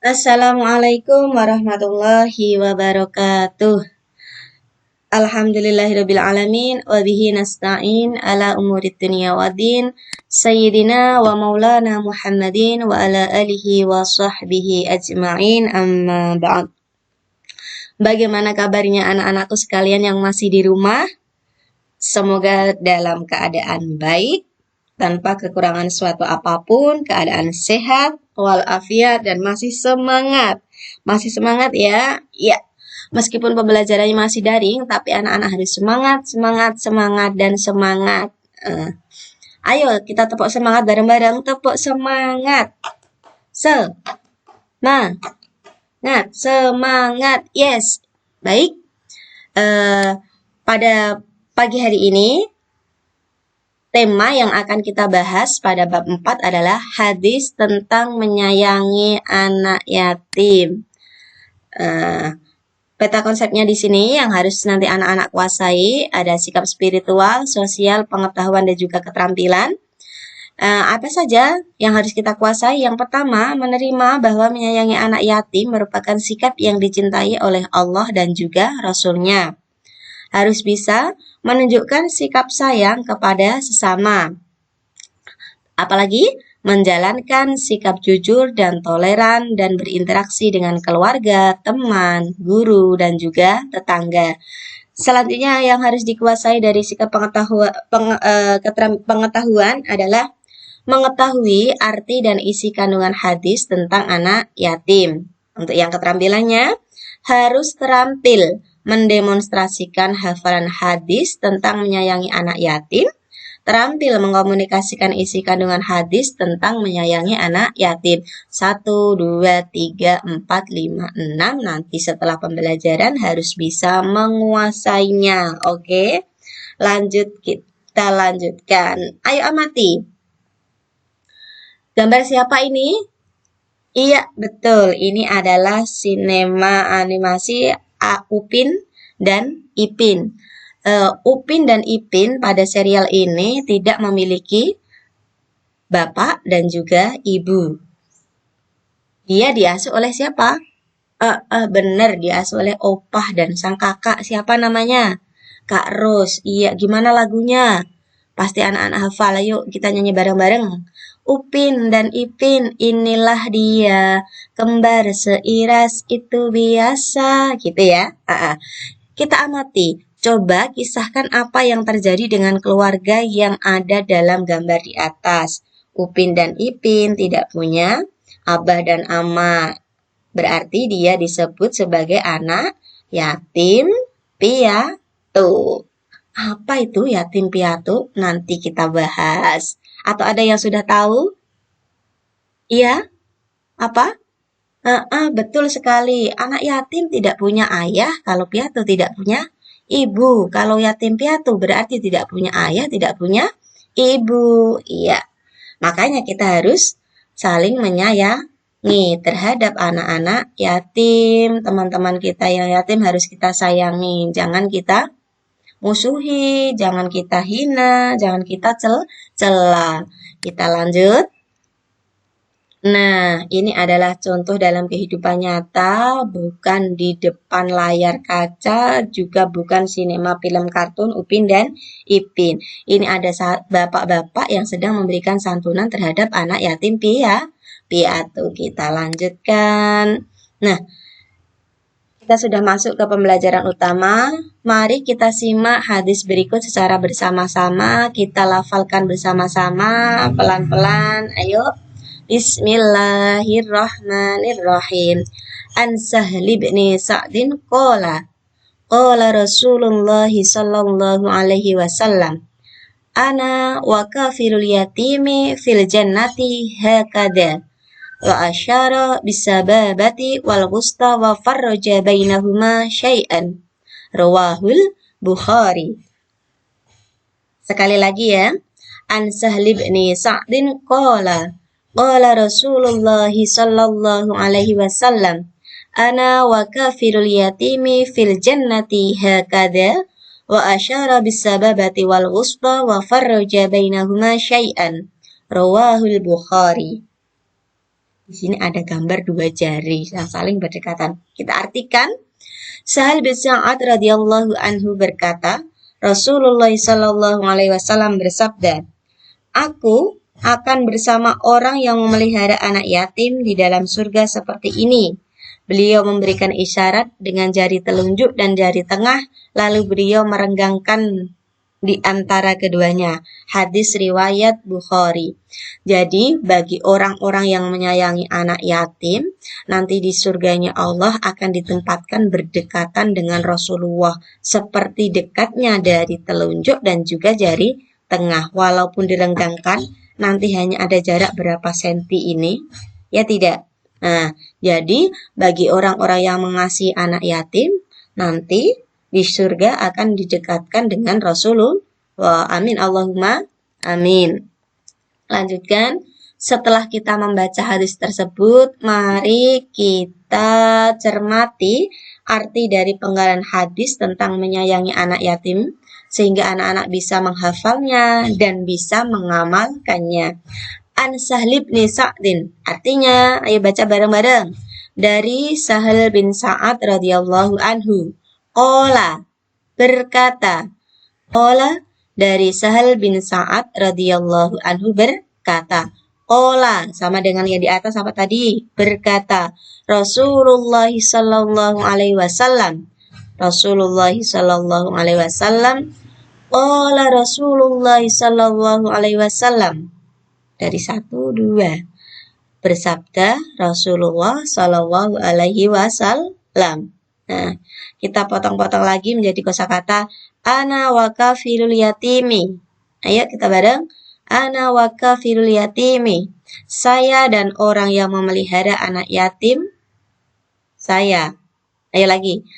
Assalamualaikum warahmatullahi wabarakatuh. Alhamdulillahirabbil alamin wa bihi nasta'in ala umurid dunya waddin. Sayyidina wa maulana Muhammadin wa ala alihi wa sahbihi ajma'in amma ba'd. Bagaimana kabarnya anak-anakku sekalian yang masih di rumah? Semoga dalam keadaan baik, tanpa kekurangan suatu apapun, keadaan sehat, walafiat, dan masih semangat. Masih semangat ya? Ya. Meskipun pembelajarannya masih daring, tapi anak-anak harus semangat, semangat, semangat, dan semangat. Ayo kita tepuk semangat bareng-bareng. Tepuk semangat. Semangat. Yes. Baik. Pada pagi hari ini, tema yang akan kita bahas pada bab 4 adalah hadis tentang menyayangi anak yatim. Peta konsepnya di sini yang harus nanti anak-anak kuasai ada sikap spiritual, sosial, pengetahuan, dan juga keterampilan. Apa saja yang harus kita kuasai? Yang pertama, menerima bahwa menyayangi anak yatim merupakan sikap yang dicintai oleh Allah dan juga Rasul-Nya. Harus bisa menunjukkan sikap sayang kepada sesama. Apalagi menjalankan sikap jujur dan toleran dan berinteraksi dengan keluarga, teman, guru, dan juga tetangga. Selanjutnya yang harus dikuasai dari sikap pengetahuan adalah mengetahui arti dan isi kandungan hadis tentang anak yatim. Untuk yang keterampilannya, harus terampil mendemonstrasikan hafalan hadis tentang menyayangi anak yatim, terampil mengkomunikasikan isi kandungan hadis tentang menyayangi anak yatim. 1, 2, 3, 4, 5, 6. Nanti setelah pembelajaran harus bisa menguasainya. Oke? Kita lanjutkan. Ayo amati. Gambar siapa ini? Iya, betul. Ini adalah sinema animasi Upin dan Ipin. Upin dan Ipin pada serial ini tidak memiliki bapak dan juga ibu. Dia diasuh oleh siapa? Benar, diasuh oleh opah dan sang kakak. Siapa namanya? Kak Ros. Iya, gimana lagunya? Pasti anak-anak hafal. Ayo kita nyanyi bareng-bareng. Upin dan Ipin, inilah dia. Kembar seiras itu biasa. Gitu ya. Kita amati. Coba kisahkan apa yang terjadi dengan keluarga yang ada dalam gambar di atas. Upin dan Ipin tidak punya abah dan ama. Berarti dia disebut sebagai anak yatim piatu. Apa itu yatim piatu? Nanti kita bahas. Atau ada yang sudah tahu? Iya? Apa? Betul sekali. Anak yatim tidak punya ayah, kalau piatu tidak punya ibu. Kalau yatim piatu berarti tidak punya ayah, tidak punya ibu. Iya. Makanya kita harus saling menyayangi terhadap anak-anak yatim. Teman-teman kita yang yatim harus kita sayangi. Jangan kita musuhi, jangan kita hina, jangan kita cela. Kita lanjut. Nah, ini adalah contoh dalam kehidupan nyata, bukan di depan layar kaca, juga bukan sinema film kartun Upin dan Ipin. Ini ada bapak-bapak yang sedang memberikan santunan terhadap anak yatim piatu. Kita lanjutkan. Nah, kita sudah masuk ke pembelajaran utama. Mari kita simak hadis berikut secara bersama-sama. Kita lafalkan bersama-sama, pelan-pelan. Ayo. Bismillahirrahmanirrahim. An Sahli bin Sa'din qala Rasulullah sallallahu alaihi wasallam, ana wa kafirul yatimi fil jannati hakada, wa asyara bisababati wal wusta wa farraja bainahuma syai'an. Rawahul Bukhari. Sekali lagi ya. An Sahli bin Sa'din qala Rasulullah sallallahu alaihi wasallam, ana wa kafirul yatimi fil jannati hakada, wa asyara bisababati wal ghusba wa farraja bainahuma syai'an. Rawahul Bukhari. Di sini ada gambar dua jari yang saling berdekatan. Kita artikan, Sahal bin Sa'ad radhiyallahu anhu berkata, Rasulullah sallallahu alaihi wasallam bersabda, Aku akan bersama orang yang memelihara anak yatim di dalam surga seperti ini. Beliau memberikan isyarat dengan jari telunjuk dan jari tengah, lalu beliau merenggangkan di antara keduanya. Hadis riwayat Bukhari. Jadi, bagi orang-orang yang menyayangi anak yatim, nanti di surganya Allah akan ditempatkan berdekatan dengan Rasulullah, seperti dekatnya dari telunjuk dan juga jari tengah. Walaupun direnggangkan, nanti hanya ada jarak berapa senti ini, ya tidak. Nah, jadi bagi orang-orang yang mengasihi anak yatim, nanti di surga akan didekatkan dengan Rasulullah. Amin Allahumma amin. Lanjutkan. Setelah kita membaca hadis tersebut, mari kita cermati arti dari penggalan hadis tentang menyayangi anak yatim, sehingga anak-anak bisa menghafalnya dan bisa mengamalkannya. An Sahal bin Sa'din, artinya, ayo baca bareng-bareng. Dari Sahal bin Sa'ad radhiyallahu anhu, qala, berkata, qala, dari Sahal bin Sa'ad radhiyallahu anhu berkata, qala, sama dengan yang di atas apa tadi? Berkata, Rasulullah sallallahu alaihi wasallam, Rasulullah sallallahu alaihi wasallam, qala Rasulullah sallallahu alaihi wasallam. Dari 1, 2. Bersabda Rasulullah sallallahu alaihi wasallam. Nah, kita potong-potong lagi menjadi kosakata ana wa kafilul yatimi. Ayo kita bareng. Ana wa kafilul yatimi. Saya dan orang yang memelihara anak yatim. Saya. Ayo lagi.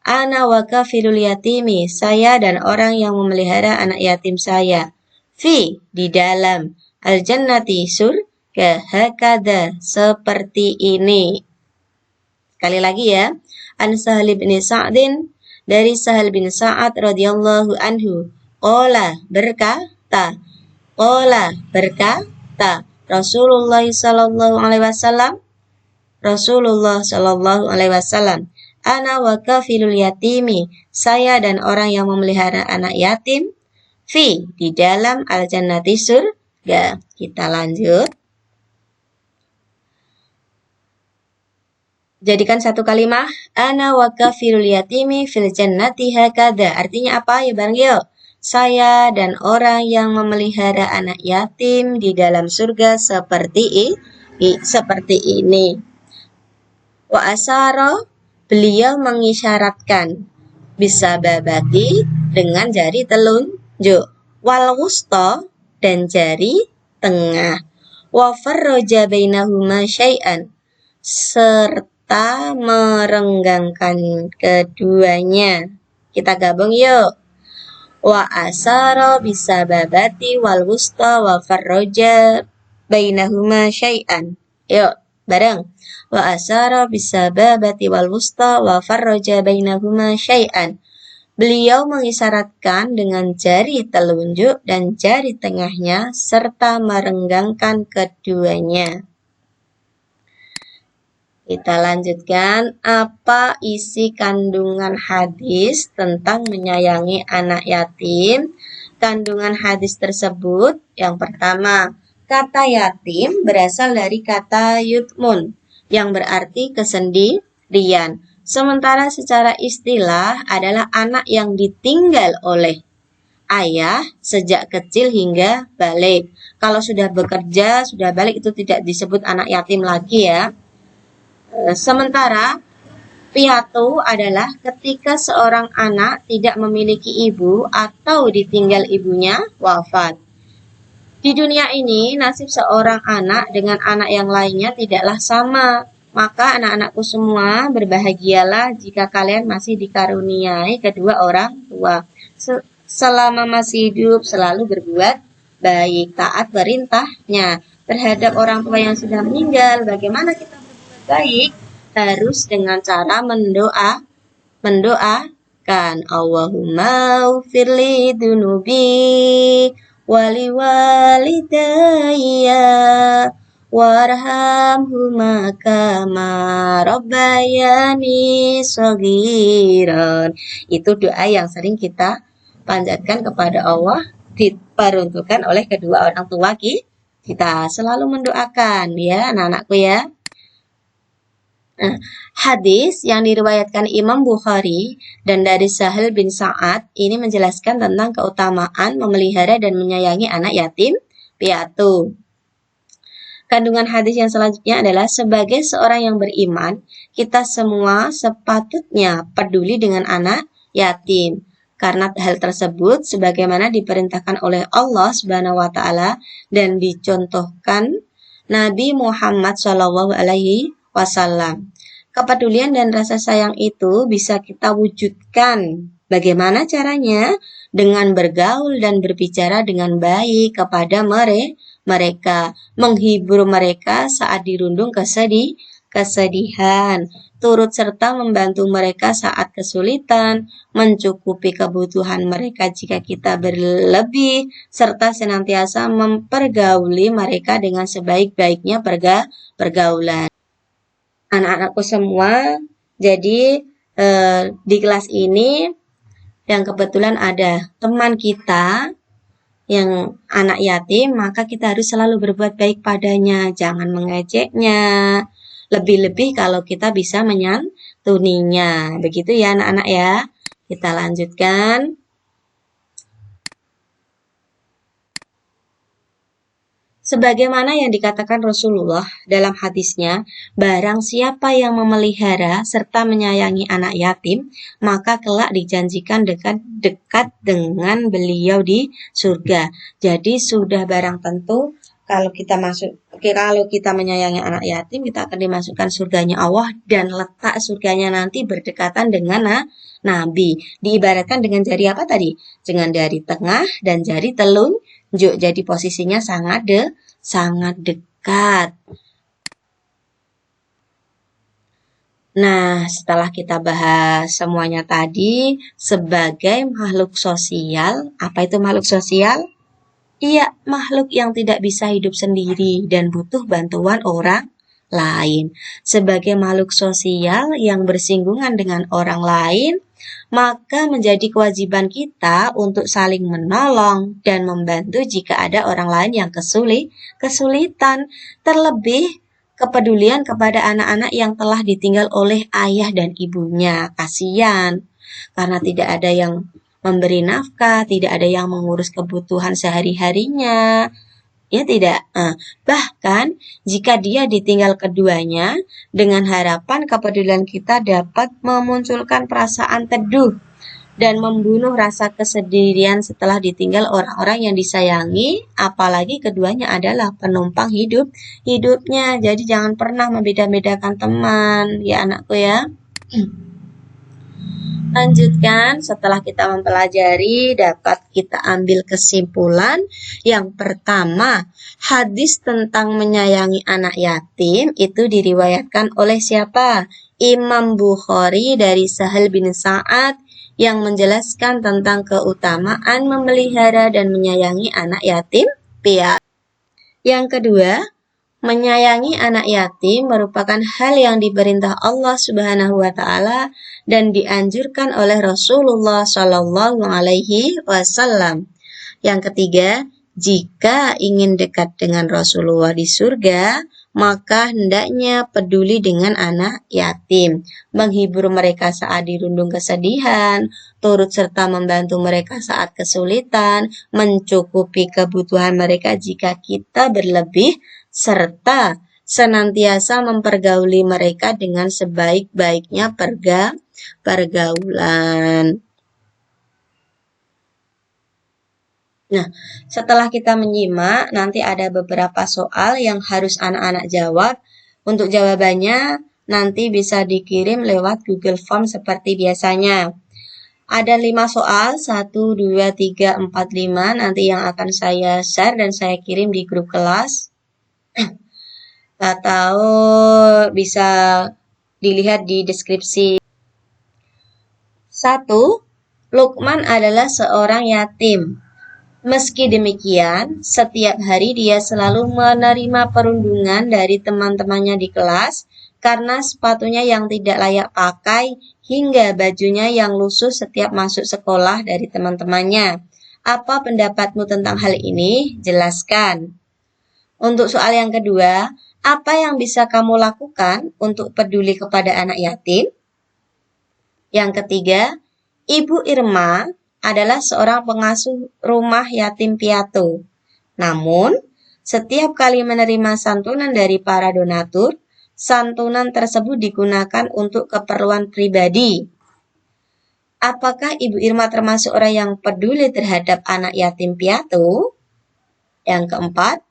Ana wa kafilul yatimi. Saya dan orang yang memelihara anak yatim saya. Fi, di dalam. Al-jannati, surga. Hakada, seperti ini. Sekali lagi ya. An Sahal bin Sa'din, dari Sahal bin Sa'ad radhiyallahu anhu. Qala, berkata. Qala, berkata. Rasulullah sallallahu alaihi wasallam. Rasulullah sallallahu alaihi wasallam. Ana wa kafilul yatimi. Saya dan orang yang memelihara anak yatim. Fi, di dalam al-jannati, surga. Kita lanjut. Jadikan satu kalimat. Ana wa kafilul yatimi fil jannati hakada. Artinya apa ya bareng yuk? Saya dan orang yang memelihara anak yatim di dalam surga seperti ini. Wa asara, beliau mengisyaratkan. Bisa babati dengan jari telunjuk. Wal wusta, dan jari tengah. Wa farraja bainahuma syai'an, serta merenggangkan keduanya. Kita gabung yuk. Wa asara bisababati wal wusta wa farraja bainahuma syai'an. Yuk, bareng. Wa asara bisababati wal wusta wa farraja bainahuma syai'an. Beliau mengisyaratkan dengan jari telunjuk dan jari tengahnya serta merenggangkan keduanya. Kita lanjutkan, apa isi kandungan hadis tentang menyayangi anak yatim? Kandungan hadis tersebut, yang pertama, kata yatim berasal dari kata yutmun, yang berarti kesendirian. Sementara secara istilah adalah anak yang ditinggal oleh ayah sejak kecil hingga balik. Kalau sudah bekerja, sudah balik itu tidak disebut anak yatim lagi ya. Sementara piatu adalah ketika seorang anak tidak memiliki ibu atau ditinggal ibunya wafat. Di dunia ini, nasib seorang anak dengan anak yang lainnya tidaklah sama. Maka anak-anakku semua, berbahagialah jika kalian masih dikaruniai kedua orang tua. Selama masih hidup, selalu berbuat baik, taat perintahnya. Terhadap orang tua yang sudah meninggal, bagaimana kita berbuat baik? Harus dengan cara mendoakan. Allahumma ufirli dunubi wali walidayya warhamhuma kama rabbayani shaghiran. Itu doa yang sering kita panjatkan kepada Allah, diperuntukkan oleh kedua orang tua kita. Selalu mendoakan ya anak-anakku ya. Nah, hadis yang diriwayatkan Imam Bukhari dan dari Sahal bin Sa'ad ini menjelaskan tentang keutamaan memelihara dan menyayangi anak yatim piatu. Kandungan hadis yang selanjutnya adalah sebagai seorang yang beriman, kita semua sepatutnya peduli dengan anak yatim. Karena hal tersebut sebagaimana diperintahkan oleh Allah Subhanahu wa taala dan dicontohkan Nabi Muhammad SAW. Kepedulian dan rasa sayang itu bisa kita wujudkan. Bagaimana caranya? Dengan bergaul dan berbicara dengan baik kepada mereka, menghibur mereka saat dirundung kesedihan, turut serta membantu mereka saat kesulitan, mencukupi kebutuhan mereka jika kita berlebih, serta senantiasa mempergauli mereka dengan sebaik-baiknya pergaulan. Anak-anakku semua, jadi di kelas ini yang kebetulan ada teman kita yang anak yatim, maka kita harus selalu berbuat baik padanya, jangan mengejeknya. Lebih-lebih kalau kita bisa menyantuninya. Begitu ya anak-anak ya. Kita lanjutkan. Sebagaimana yang dikatakan Rasulullah dalam hadisnya, barang siapa yang memelihara serta menyayangi anak yatim, maka kelak dijanjikan dekat dengan beliau di surga. Jadi sudah barang tentu kalau kita menyayangi anak yatim, kita akan dimasukkan surganya Allah, dan letak surganya nanti berdekatan dengan Nabi. Diibaratkan dengan jari apa tadi? Dengan jari tengah dan jari telunjuk. Jadi posisinya sangat dekat. Nah, setelah kita bahas semuanya tadi, sebagai makhluk sosial, apa itu makhluk sosial? Iya, makhluk yang tidak bisa hidup sendiri dan butuh bantuan orang lain. Sebagai makhluk sosial yang bersinggungan dengan orang lain, maka menjadi kewajiban kita untuk saling menolong dan membantu jika ada orang lain yang kesulitan. Terlebih kepedulian kepada anak-anak yang telah ditinggal oleh ayah dan ibunya. Kasihan, karena tidak ada yang memberi nafkah, tidak ada yang mengurus kebutuhan sehari-harinya. Ya tidak. Bahkan jika dia ditinggal keduanya, dengan harapan kepedulian kita dapat memunculkan perasaan teduh dan membunuh rasa kesendirian setelah ditinggal orang-orang yang disayangi, apalagi keduanya adalah penumpang hidupnya. Jadi jangan pernah membeda-bedakan teman, ya anakku ya. Lanjutkan, setelah kita mempelajari, dapat kita ambil kesimpulan. Yang pertama, hadis tentang menyayangi anak yatim itu diriwayatkan oleh siapa? Imam Bukhari dari Sahal bin Sa'ad yang menjelaskan tentang keutamaan memelihara dan menyayangi anak yatim piatu. Yang kedua, menyayangi anak yatim merupakan hal yang diperintah Allah Subhanahu wa taala dan dianjurkan oleh Rasulullah Shallallahu alaihi wasallam. Yang ketiga, jika ingin dekat dengan Rasulullah di surga, maka hendaknya peduli dengan anak yatim, menghibur mereka saat dirundung kesedihan, turut serta membantu mereka saat kesulitan, mencukupi kebutuhan mereka jika kita berlebih, serta senantiasa mempergauli mereka dengan sebaik-baiknya pergaulan. Nah, setelah kita menyimak, nanti ada beberapa soal yang harus anak-anak jawab. Untuk jawabannya, nanti bisa dikirim lewat Google Form seperti biasanya. Ada 5 soal, 1, 2, 3, 4, 5, nanti yang akan saya share dan saya kirim di grup kelas. Atau bisa dilihat di deskripsi. 1. Lukman adalah seorang yatim. Meski demikian, setiap hari dia selalu menerima perundungan dari teman-temannya di kelas karena sepatunya yang tidak layak pakai hingga bajunya yang lusuh setiap masuk sekolah dari teman-temannya. Apa pendapatmu tentang hal ini? Jelaskan. Untuk soal yang kedua, apa yang bisa kamu lakukan untuk peduli kepada anak yatim? Yang ketiga, Ibu Irma adalah seorang pengasuh rumah yatim piatu. Namun, setiap kali menerima santunan dari para donatur, santunan tersebut digunakan untuk keperluan pribadi. Apakah Ibu Irma termasuk orang yang peduli terhadap anak yatim piatu? Yang keempat,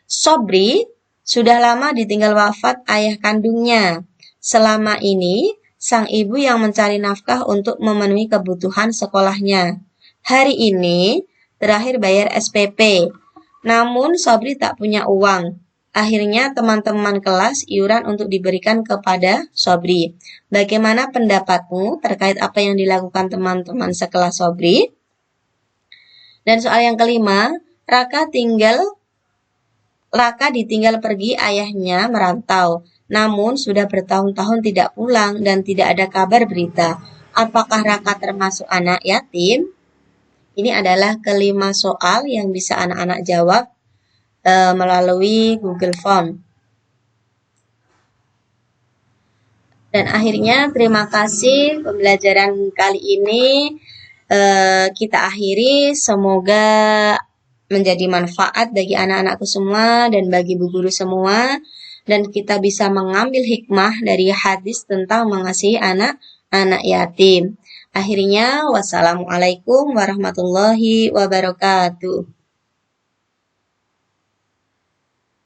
Sobri sudah lama ditinggal wafat ayah kandungnya. Selama ini, sang ibu yang mencari nafkah untuk memenuhi kebutuhan sekolahnya. Hari ini, terakhir bayar SPP. Namun, Sobri tak punya uang. Akhirnya, teman-teman kelas iuran untuk diberikan kepada Sobri. Bagaimana pendapatmu terkait apa yang dilakukan teman-teman sekelas Sobri? Dan soal yang kelima, Raka ditinggal pergi ayahnya merantau, namun sudah bertahun-tahun tidak pulang dan tidak ada kabar berita. Apakah Raka termasuk anak yatim? Ini adalah kelima soal yang bisa anak-anak jawab melalui Google Form. Dan akhirnya terima kasih pembelajaran kali ini kita akhiri. Semoga menjadi manfaat bagi anak-anakku semua dan bagi bu guru semua, dan kita bisa mengambil hikmah dari hadis tentang mengasihi anak-anak yatim. Akhirnya, wassalamualaikum warahmatullahi wabarakatuh.